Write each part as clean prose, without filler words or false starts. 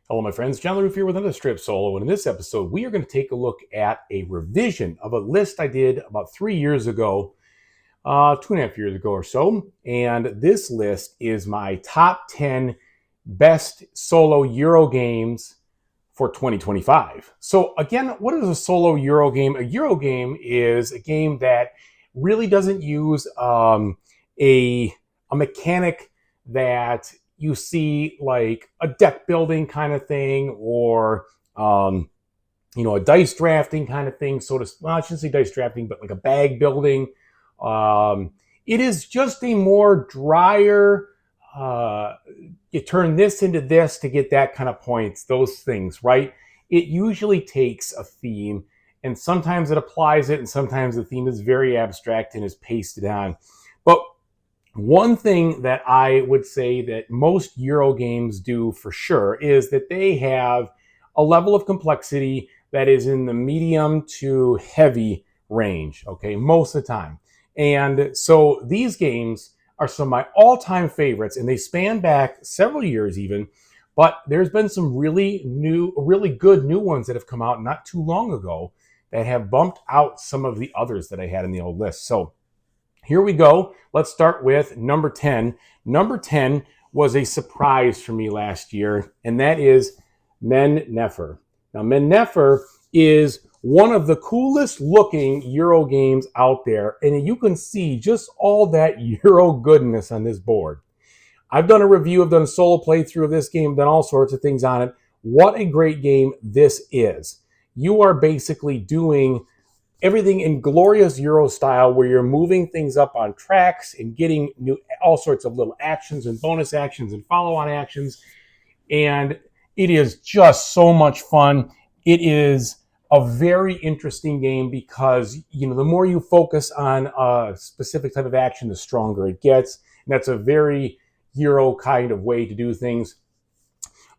Hello, my friends. John LaRuffa here with another strip solo. And in this episode, we are going to take a look at a revision of a list I did about 3 years ago, 2.5 years ago or so. And this list is my top 10 best solo Euro games for 2025. So again, what is a solo Euro game? A Euro game is a game that really doesn't use a mechanic that you see like a deck building kind of thing or a dice drafting kind of thing. I shouldn't say dice drafting, but like a bag building. It is just a more drier. You turn this into this to get that kind of points. Those things, right? It usually takes a theme, and sometimes it applies it, and sometimes the theme is very abstract and is pasted on. But one thing that I would say that most Euro games do for sure is that they have a level of complexity that is in the medium to heavy range, okay, most of the time. And so these games are some of my all-time favorites, and they span back several years even, but there's been some really good new ones that have come out not too long ago that have bumped out some of the others that I had in the old list. So here we go. Let's start with number 10. Number 10 was a surprise for me last year, and that is Nefer. Now, Nefer is one of the coolest looking Euro games out there, and you can see just all that Euro goodness on this board. I've done a review, I've done a solo playthrough of this game, done all sorts of things on it. What a great game this is. You are basically doing everything in glorious Euro style where you're moving things up on tracks and getting all sorts of little actions and bonus actions and follow-on actions. And it is just so much fun. It is a very interesting game because, the more you focus on a specific type of action, the stronger it gets. And that's a very Euro kind of way to do things.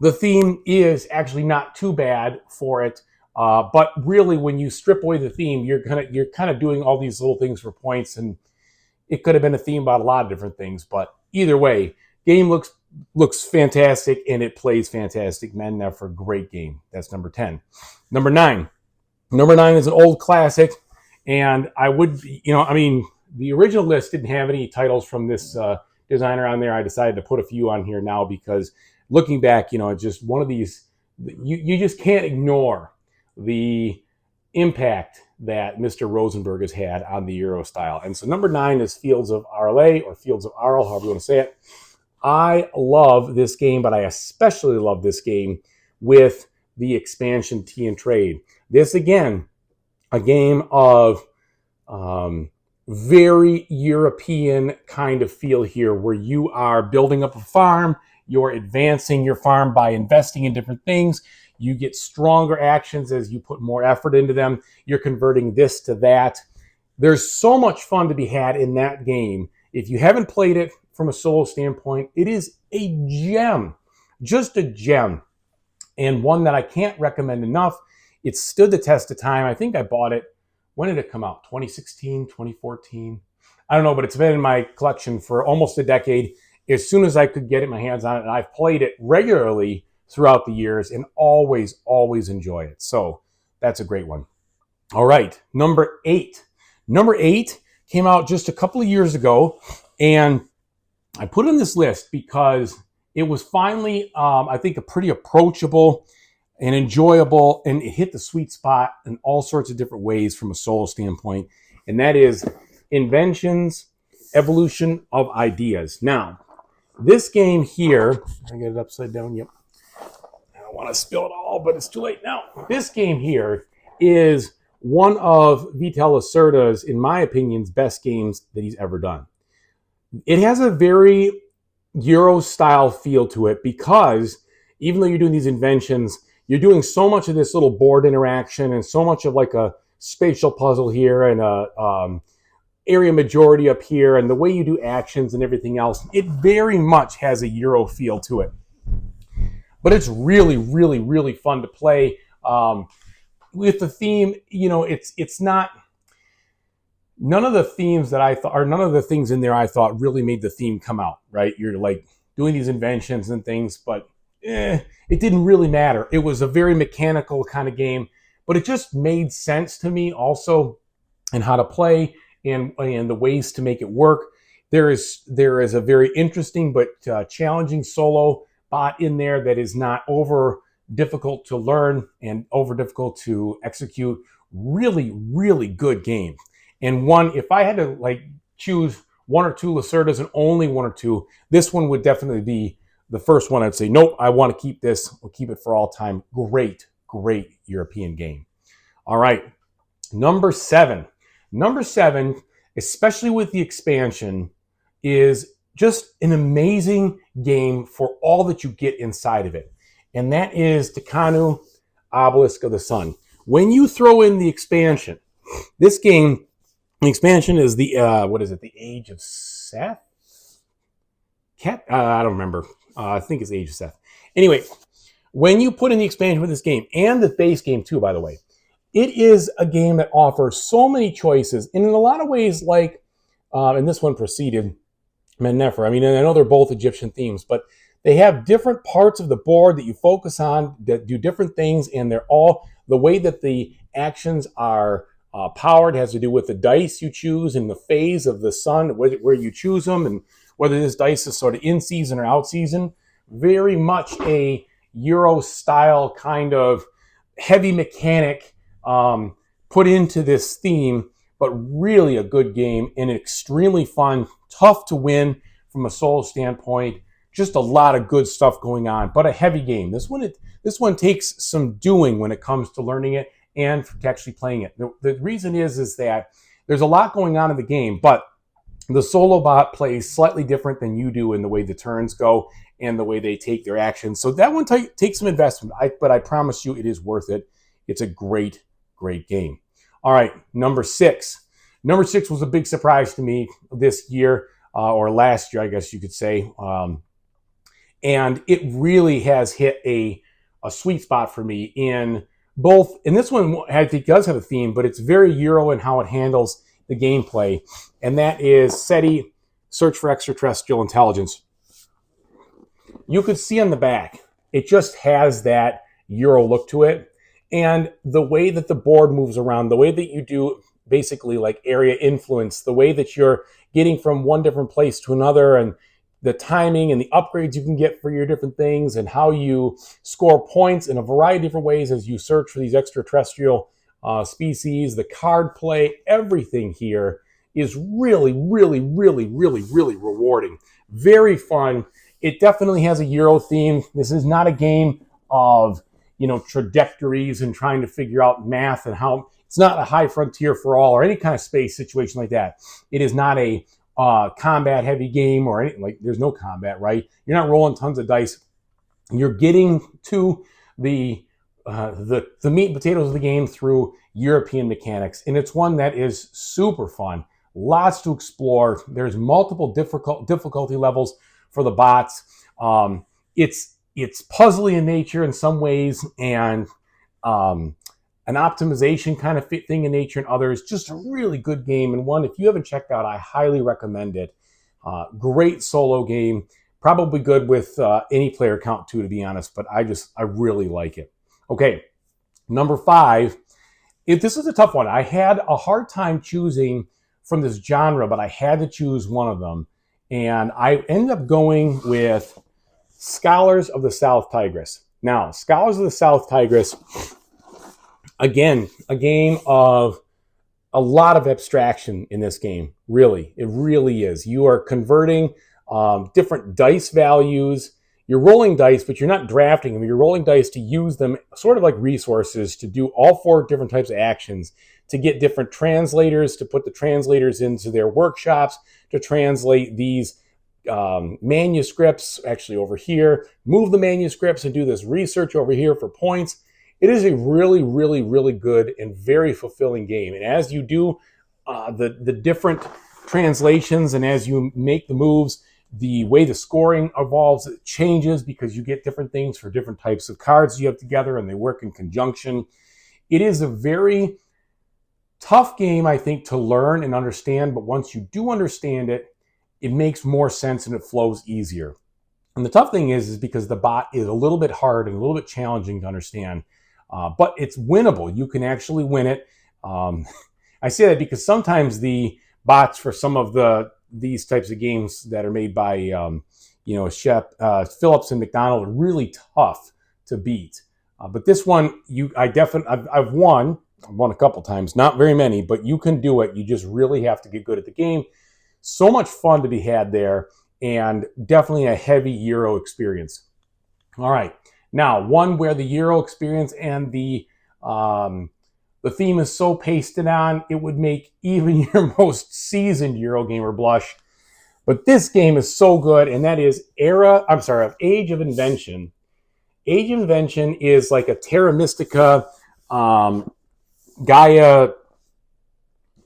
The theme is actually not too bad for it. But really, when you strip away the theme, you're kind of doing all these little things for points, and it could have been a theme about a lot of different things. But either way, game looks fantastic and it plays fantastic. Nefer, great game. That's number 10. Number 9. Number 9 is an old classic, and the original list didn't have any titles from this designer on there. I decided to put a few on here now because looking back, it's just one of these you just can't ignore the impact that Mr. Rosenberg has had on the Euro style. And so number 9 is Fields of Arle, or Fields of Arle, however you want to say it. I love this game, but I especially love this game with the expansion Tea and Trade. This, again, a game of very European kind of feel here, where you are building up a farm, you're advancing your farm by investing in different things. You get stronger actions as you put more effort into them. You're converting this to that. There's so much fun to be had in that game. If you haven't played it from a solo standpoint, it is a gem, just a gem, and one that I can't recommend enough. It stood the test of time. I think I bought it. When did it come out? 2016, 2014? I don't know, but it's been in my collection for almost a decade. As soon as I could get my hands on it, and I've played it regularly throughout the years and always enjoy it. So that's a great one. All right, number 8. Number 8 came out just a couple of years ago, and I put it on this list because it was finally, I think, a pretty approachable and enjoyable, and it hit the sweet spot in all sorts of different ways from a solo standpoint, and that is Inventions, Evolution of Ideas. Now, this game here, I get it upside down, yep. I don't want to spill it all, but it's too late now. This game here is one of Vital Lacerda's, in my opinion, best games that he's ever done. It has a very Euro-style feel to it because even though you're doing these inventions, you're doing so much of this little board interaction and so much of like a spatial puzzle here and a area majority up here, and the way you do actions and everything else, it very much has a Euro feel to it. But it's really fun to play. With the theme, it's not, none of the themes that I thought, or none of the things in there I thought really made the theme come out, right? You're like doing these inventions and things, but it didn't really matter. It was a very mechanical kind of game, but it just made sense to me also in how to play and the ways to make it work. There is a very interesting but challenging solo bot in there that is not over difficult to learn and over difficult to execute. Really, really good game. And one, if I had to like choose one or two Lacerdas and only one or two, this one would definitely be the first one. I'd say, nope, I want to keep this. We'll keep it for all time. Great, great European game. All right, number 7. Number 7, especially with the expansion, is just an amazing game for all that you get inside of it. And that is Tekhenu, Obelisk of the Sun. When you throw in the expansion, this game, the expansion is the, what is it, the Age of Seth? I don't remember. I think it's Age of Seth. Anyway, when you put in the expansion with this game, and the base game too, by the way, it is a game that offers so many choices, and in a lot of ways, like, and this one preceded Nefer. I mean, I know they're both Egyptian themes, but they have different parts of the board that you focus on that do different things, and they're all, the way that the actions are powered has to do with the dice you choose and the phase of the sun, where you choose them, and whether this dice is sort of in season or out season. Very much a Euro style kind of heavy mechanic put into this theme, but really a good game and extremely fun, tough to win from a solo standpoint. Just a lot of good stuff going on, but a heavy game. This one takes some doing when it comes to learning it and to actually playing it. The reason is that there's a lot going on in the game, but the solo bot plays slightly different than you do in the way the turns go and the way they take their actions. So that one takes some investment, but I promise you it is worth it. It's a great, great game. All right, number 6. Number 6 was a big surprise to me this year, or last year, I guess you could say. And it really has hit a sweet spot for me in both. And this one, I think, does have a theme, but it's very Euro in how it handles the gameplay. And that is SETI, Search for Extraterrestrial Intelligence. You could see on the back, it just has that Euro look to it. And the way that the board moves around, the way that you do basically like area influence, the way that you're getting from one different place to another, and the timing and the upgrades you can get for your different things, and how you score points in a variety of different ways as you search for these extraterrestrial species, the card play, everything here is really, really, really, really, really rewarding. Very fun. It definitely has a Euro theme. This is not a game of, trajectories and trying to figure out math and how. It's not a high frontier for all or any kind of space situation like that. It is not a combat heavy game or anything. Like, there's no combat, right? You're not rolling tons of dice. You're getting to the meat and potatoes of the game through European mechanics, and it's one that is super fun. Lots to explore. There's multiple difficulty levels for the bots. It's puzzly in nature in some ways, and an optimization kind of thing in nature in others. Just a really good game, and one, if you haven't checked out, I highly recommend it. Great solo game. Probably good with any player count too, to be honest, but I really like it. Okay, number 5. This is a tough one. I had a hard time choosing from this genre, but I had to choose one of them. And I ended up going with Scholars of the South Tigris. Now, Scholars of the South Tigris, again, a game of a lot of abstraction in this game. Really, it really is. You are converting different dice values. You're rolling dice, but you're not drafting them. You're rolling dice to use them sort of like resources to do all 4 different types of actions, to get different translators, to put the translators into their workshops, to translate these manuscripts, actually over here, move the manuscripts and do this research over here for points. It is a really, really, really good and very fulfilling game. And as you do the different translations and as you make the moves, the way the scoring evolves, it changes because you get different things for different types of cards you have together and they work in conjunction. It is a very tough game, I think, to learn and understand, but once you do understand it, it makes more sense and it flows easier. And the tough thing is because the bot is a little bit hard and a little bit challenging to understand, but it's winnable. You can actually win it. I say that because sometimes the bots for some of these types of games that are made by Phillips and McDonald are really tough to beat. But this one, I've won. I've won a couple times, not very many, but you can do it. You just really have to get good at the game. So much fun to be had there, and definitely a heavy Euro experience. All right, now one where the Euro experience and the theme is so pasted on, it would make even your most seasoned Eurogamer blush. But this game is so good, and that is Age of Invention. Age of Invention is like a Terra Mystica Gaia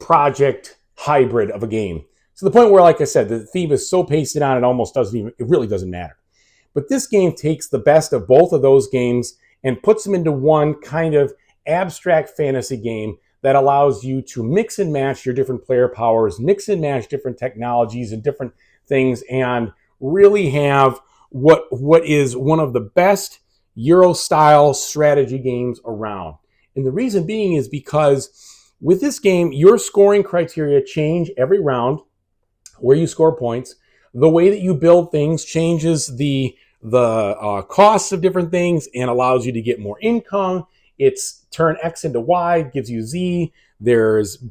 project hybrid of a game. To the point where, like I said, the theme is so pasted on, it really doesn't matter. But this game takes the best of both of those games and puts them into one kind of abstract fantasy game that allows you to mix and match your different player powers, mix and match different technologies and different things, and really have what is one of the best Euro-style strategy games around. And the reason being is because with this game, your scoring criteria change every round, where you score points. The way that you build things changes the costs of different things and allows you to get more income. It's turn X into Y, gives you Z. There's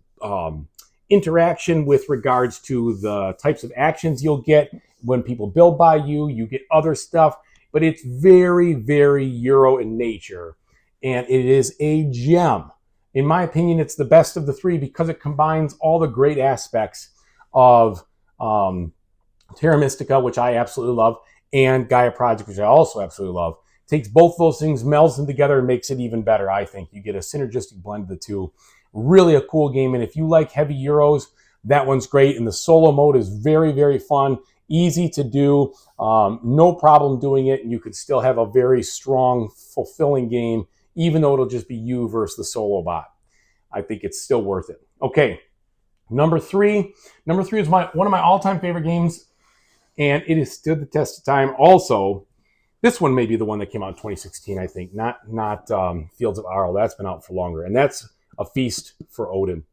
interaction with regards to the types of actions you'll get when people build by you. You get other stuff, but it's very, very Euro in nature. And it is a gem. In my opinion, it's the best of the three because it combines all the great aspects of Terra Mystica, which I absolutely love, and Gaia Project, which I also absolutely love. Takes both those things, melds them together, and makes it even better, I think. You get a synergistic blend of the two. Really a cool game, and if you like heavy Euros, that one's great. And the solo mode is very, very fun, easy to do, no problem doing it, and you could still have a very strong, fulfilling game, even though it'll just be you versus the solo bot. I think it's still worth it. Okay, number three is one of my all-time favorite games, and it has stood the test of time. Also, this one may be the one that came out in 2016, I think, not Fields of Arle. That's been out for longer, and that's A Feast for Odin.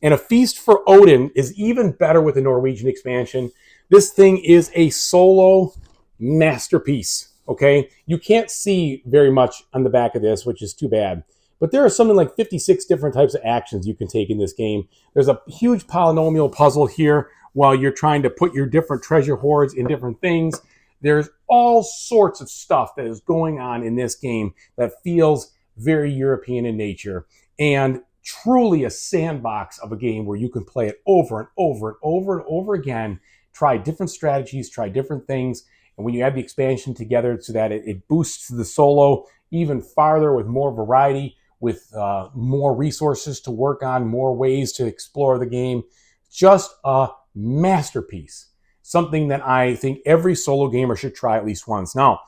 And A Feast for Odin is even better with the Norwegian expansion. This thing is a solo masterpiece, okay? You can't see very much on the back of this, which is too bad. But there are something like 56 different types of actions you can take in this game. There's a huge polynomial puzzle here while you're trying to put your different treasure hoards in different things. There's all sorts of stuff that is going on in this game that feels very European in nature, and truly a sandbox of a game where you can play it over and over and over and over again, try different strategies, try different things. And when you add the expansion together so that it boosts the solo even farther with more variety, with more resources to work on, more ways to explore the game. Just a masterpiece. Something that I think every solo gamer should try at least once. Now,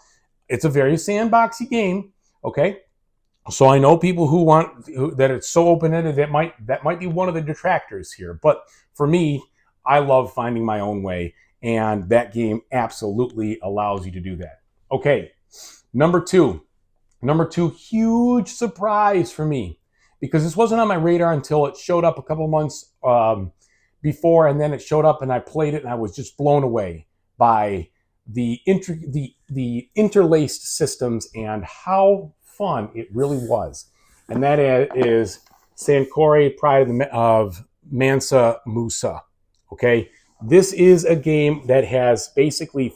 it's a very sandboxy game, okay? So I know people who want that it's so open-ended that might be one of the detractors here. But for me, I love finding my own way, and that game absolutely allows you to do that. Okay, number two, huge surprise for me, because this wasn't on my radar until it showed up a couple months before, and then it showed up and I played it and I was just blown away by the interlaced systems and how fun it really was. And that is Saucory, Pride of Mansa Musa. Okay, this is a game that has basically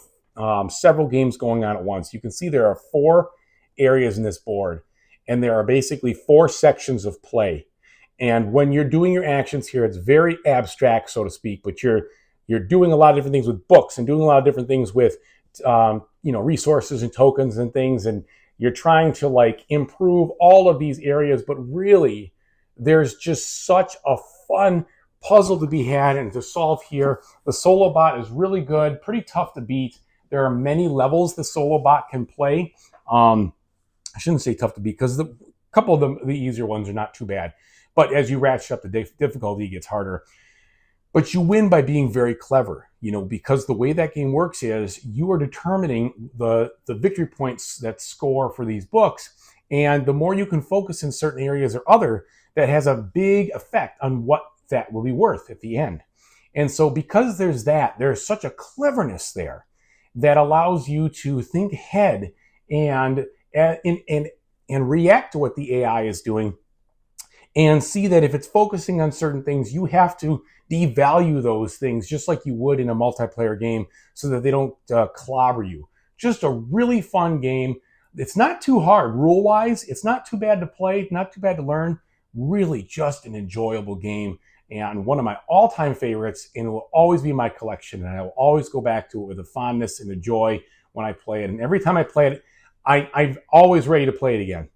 several games going on at once. You can see there are 4 areas in this board, and there are basically 4 sections of play. And when you're doing your actions here, it's very abstract, so to speak, but you're doing a lot of different things with books and doing a lot of different things with resources and tokens and things, and you're trying to like improve all of these areas. But really, there's just such a fun puzzle to be had and to solve here. The solo bot is really good, pretty tough to beat. There are many levels the solo bot can play. I shouldn't say tough to beat, because a couple of the easier ones are not too bad. But as you ratchet up the difficulty, it gets harder. But you win by being very clever. because the way that game works is you are determining the victory points that score for these books. And the more you can focus in certain areas or other, that has a big effect on what that will be worth at the end. And so because there's such a cleverness there that allows you to think ahead and react to what the AI is doing, and see that if it's focusing on certain things, you have to devalue those things just like you would in a multiplayer game so that they don't clobber you. Just a really fun game. It's not too hard rule-wise. It's not too bad to play, not too bad to learn. Really just an enjoyable game and one of my all-time favorites, and it will always be in my collection, and I will always go back to it with a fondness and a joy when I play it. And every time I play it, I'm always ready to play it again.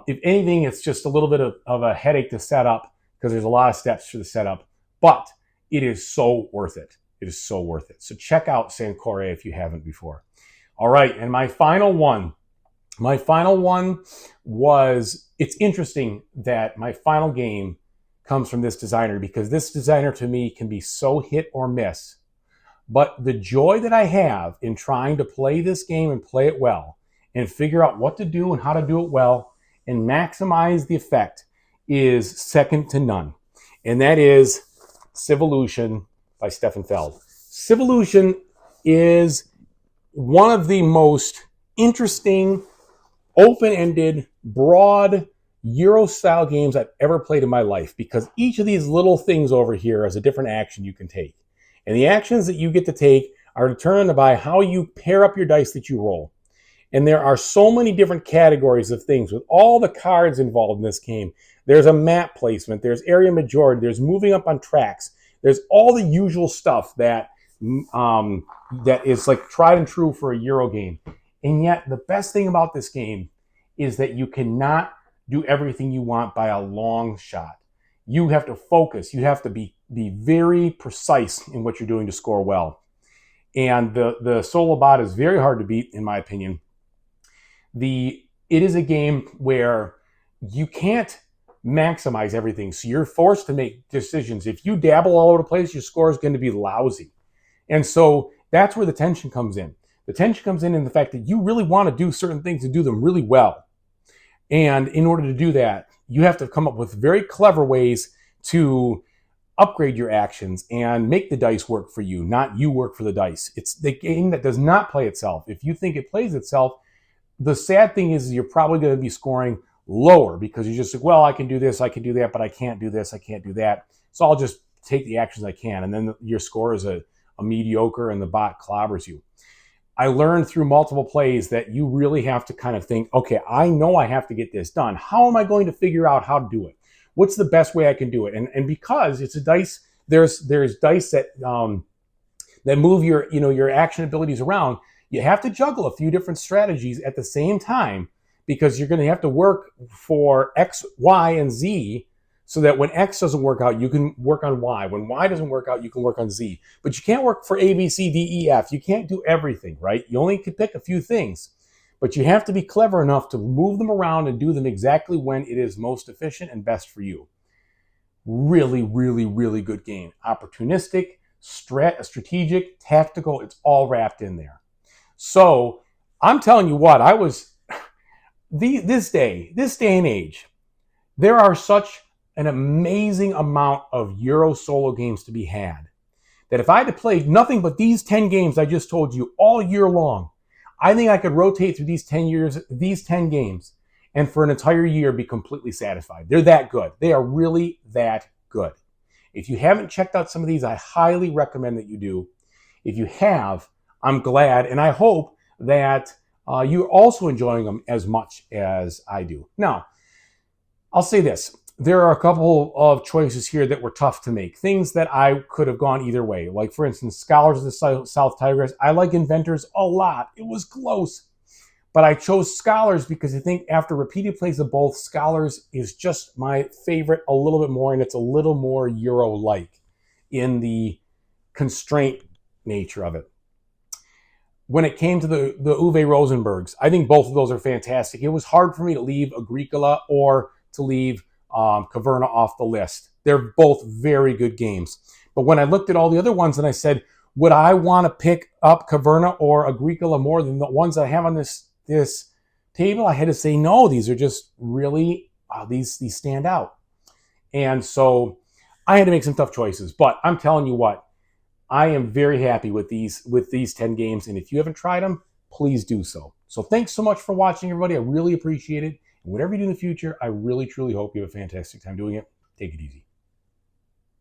If anything, it's just a little bit of a headache to set up because there's a lot of steps for the setup, but it is so worth it. It is so worth it. So check out Saucory if you haven't before. All right, and my final one was, it's interesting that my final game comes from this designer because this designer to me can be so hit or miss. But the joy that I have in trying to play this game and play it well and figure out what to do and how to do it well and maximize the effect is second to none. And that is Civolution by Stefan Feld. Civolution is one of the most interesting, open-ended, broad Euro-style games I've ever played in my life because each of these little things over here is a different action you can take. And the actions that you get to take are determined by how you pair up your dice that you roll. And there are so many different categories of things with all the cards involved in this game. There's a map placement, there's area majority, there's moving up on tracks, there's all the usual stuff that is like tried and true for a Euro game. And yet the best thing about this game is that you cannot do everything you want by a long shot. You have to focus. You have to be very precise in what you're doing to score well. And the solo bot is very hard to beat, in my opinion. It is a game where you can't maximize everything. So you're forced to make decisions. If you dabble all over the place, your score is going to be lousy. And so that's where the tension comes in. The tension comes in the fact that you really want to do certain things and do them really well. And in order to do that, you have to come up with very clever ways to upgrade your actions and make the dice work for you, not you work for the dice. It's the game that does not play itself. If you think it plays itself, the sad thing is you're probably going to be scoring lower because you're just like, well, I can do this, I can do that, but I can't do this, I can't do that. So I'll just take the actions I can. And then your score is a mediocre and the bot clobbers you. I learned through multiple plays that you really have to kind of think, okay, I know I have to get this done. How am I going to figure out how to do it? What's the best way I can do it? And because it's a dice, there's dice that move your action abilities around. You have to juggle a few different strategies at the same time because you're going to have to work for X, Y, and Z so that when X doesn't work out, you can work on Y. When Y doesn't work out, you can work on Z. But you can't work for A, B, C, D, E, F. You can't do everything, right? You only can pick a few things. But you have to be clever enough to move them around and do them exactly when it is most efficient and best for you. Really, really, really good game. Opportunistic, strategic, tactical, it's all wrapped in there. So I'm telling you what, this day and age, there are such an amazing amount of Euro solo games to be had that if I had to play nothing but these 10 games I just told you all year long, I think I could rotate through these 10 games and for an entire year be completely satisfied. They're that good. They are really that good. If you haven't checked out some of these, I highly recommend that you do. If you have, I'm glad, and I hope that you're also enjoying them as much as I do. Now, I'll say this. There are a couple of choices here that were tough to make. Things that I could have gone either way. Like, for instance, Scholars of the South Tigris. I like Inventors a lot. It was close. But I chose Scholars because I think after repeated plays of both, Scholars is just my favorite a little bit more, and it's a little more Euro-like in the constraint nature of it. When it came to the Uwe Rosenbergs, I think both of those are fantastic. It was hard for me to leave Agricola or to leave Caverna off the list. They're both very good games. But when I looked at all the other ones and I said, Would I want to pick up Caverna or Agricola more than the ones that I have on this table? I had to say no. These are just really, these stand out. And so I had to make some tough choices. But I'm telling you what, I am very happy with these 10 games. And if you haven't tried them, please do so. So thanks so much for watching, everybody. I really appreciate it. And whatever you do in the future, I really, truly hope you have a fantastic time doing it. Take it easy.